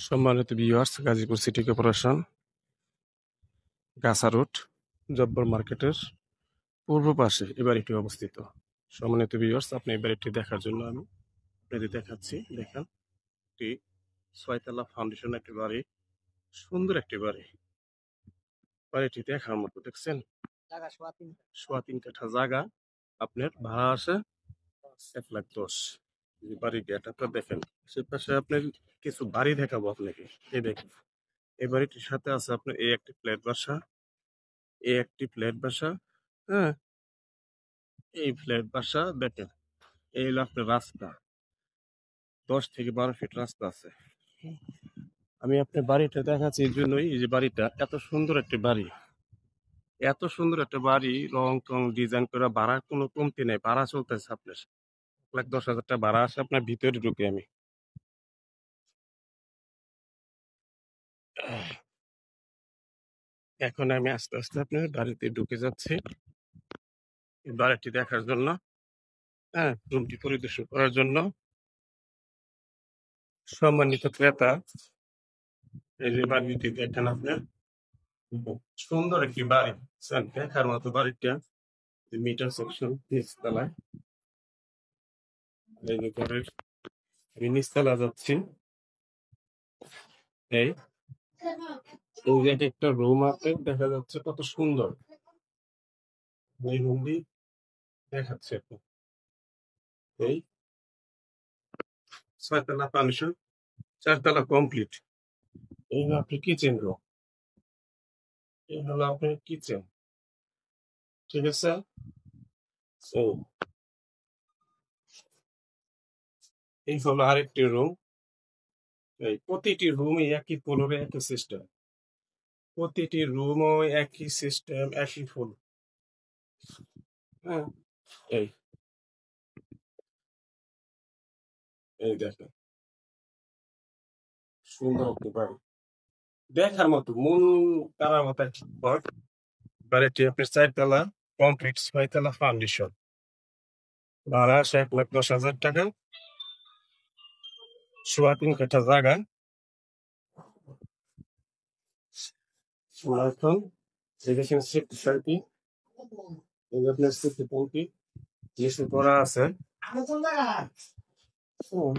সম্মানিত viewers, Gazipur city corporation গাছা road জব্বর মার্কেটের পূর্ব পাশে এই বাড়িটি অবস্থিত। সম্মানিত ভিউয়ার্স, আপনি এই বাড়িটি দেখার জন্য আমি আপনাদের দেখাচ্ছি। দেখেন, একটি ছয়তলা ফাউন্ডেশন একটি বাড়ি, সুন্দর একটি বাড়ি। বাড়িটি দেখার মতো, দেখছেন, সোয়া 3 কাঠা জায়গা। আপনার ভাড়া আসে 1,10,00,000। এই বাড়ির গেট আপনার দেখেন। সে পাশে আপনার কিছু বাড়ি দেখাবো আপনাকে। এই দেখেন, এই বাড়িটির সাথে আছে আপনার এই একটি ফ্ল্যাট বাসা, এই একটি ফ্ল্যাট বাসা। হ্যাঁ, এই ফ্ল্যাট বাসা দেখেন, এই হলো আপনার রাস্তা, 10 থেকে 12 ফিট রাস্তা আছে। আমি আপনার বাড়িটা দেখাচ্ছি এই জন্যই, এই যে বাড়িটা এত সুন্দর একটি বাড়ি, এত সুন্দর একটা বাড়ি, রং টং ডিজাইন করে ভাড়ার কোনো কমতি নেই। ভাড়া চলতেছে আপনার 1,10,000 টাকা ভাড়া আসে। আপনার ভিতরে ঢুকে আমি এখন আমি আস্তে আস্তে আপনার বাড়িতে ঢুকে যাচ্ছি এই বাড়িটি দেখার জন্য। হ্যাঁ, রুমটি পরিদর্শন করার জন্য। সম্মানিত ক্রেতা, এই যে বাড়িটি দেখেন আপনার, সুন্দর একটি বাড়ি, দেখার মতো বাড়িটা। মিটার সেকশন নিচতলায়, এই যে ঘরের, আমি নিচতলা যাচ্ছি। এই এই যে একটা রুম আছে, দেখা যাচ্ছে কত সুন্দর। এই রুমটি দেখাচ্ছে আপনি। এই 6 তলা ফাউন্ডেশন, 4 তলা কমপ্লিট। এই হলো আপনার কিচেন রুম, এই হলো আপনার কিচেন। ঠিক আছে। ও, এই হলো আরেকটি রুম। এই প্রতিটি রুমে একই ফ্লোরে একই সিস্টেম, প্রতিটি রুমও একই সিস্টেম, একই ফুল। হ্যাঁ, এই এই দেখেন, সুন্দর একটি বাড়ি, দেখার মতো, মন কারার মতো একটি ঘর। বাড়িটি আপনার 4 তলা কমপ্লিট, 6 তলা ফাউন্ডেশন। ভাড়া আসে 1,10,000 টাকা। সোয়া 3 কাঠা জায়গা। এখন এই দেখেন সিফট সার্কি, এই যে আপনার সিফট পঙ্কি যেসব করা আছে। হুম,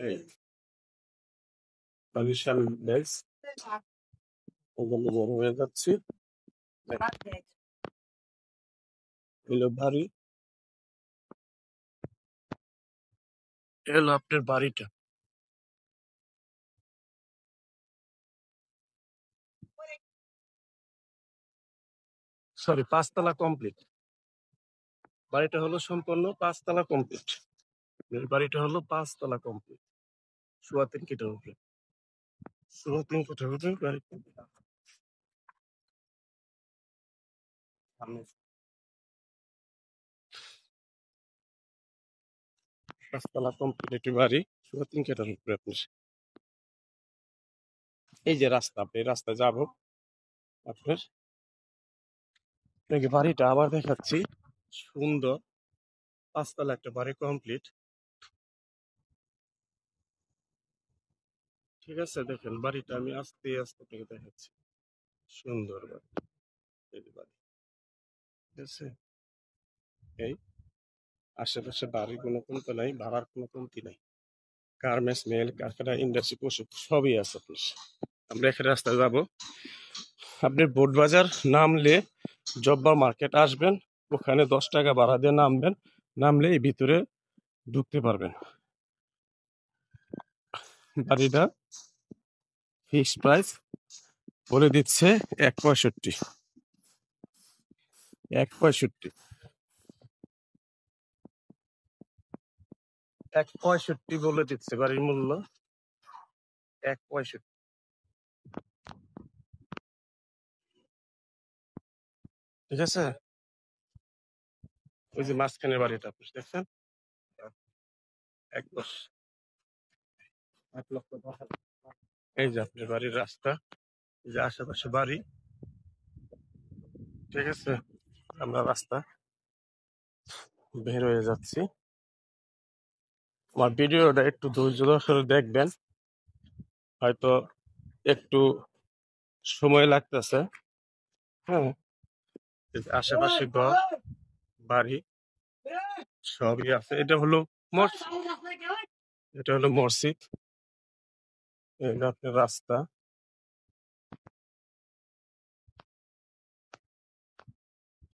এই বাড়ির সামনে ডেস্ক, ওগুলো বড় হয়ে যাচ্ছে। এলো বাড়ি, এলো আপনার বাড়িটা। সরি, 5 তলা কমপ্লিট। বাড়িটা হলো সম্পূর্ণ 5 তলা কমপ্লিট। বাড়িটা হলো 5 তলা কমপ্লিট, সোয়া 3 কাঠার উপরে, সোয়া 3 কাঠার উপরে বাড়ি। সামনে 5 তলা কমপ্লিট একটি বাড়ি, সোয়া 3 কাঠার উপরে আপনার। এই যে রাস্তা, আপনি এই রাস্তায় যাবো আপনার, আপনাকে বাড়িটা আবার দেখাচ্ছি। সুন্দর 5 তলা একটা বাড়ি কমপ্লিট। ঠিক আছে, দেখেন বাড়িটা আমি আস্তে আস্তে আপনাকে দেখাচ্ছি। সুন্দর বাড়ি, এই যে বাড়ি, ঠিক আছে। এই আশেপাশে বাড়ির কোনো কমতি নাই, ভাড়ার কোনো কমতি নাই। গার্মেন্টস, মেল কারখানা, ইন্ডাস্ট্রি, পশু সবই আছে আপনার। আমরা এখানে রাস্তায় যাবো। আপনি বোটবাজার নামলে জব্বার মার্কেট আসবেন, ওখানে 10 টাকা ভাড়া দিয়ে নামবেন, নামলে এই ভিতরে ঢুকতে পারবেন। বাড়িটা ফিক্সড প্রাইস বলে দিচ্ছে 1,65। 1,65, 1,65 বলে দিচ্ছে বাড়ির মূল্য, 1,65। ঠিক আছে, ওই যে মাঝখানের বাড়িটা আপনি দেখছেন, 1,10, 1,00,000। এই যে আপনার বাড়ির রাস্তা, এই যে আশেপাশে বাড়ি। ঠিক আছে, আমরা রাস্তা বের হয়ে যাচ্ছি। আমার ভিডিওটা একটু ধৈর্য সহকারে দেখবেন, হয়তো একটু সময় লাগতেছে। হ্যাঁ, এই যে আশেপাশে ঘর বাড়ি সবই আছে। এটা হলো মসজিদ, এটা হলো আপনার রাস্তা।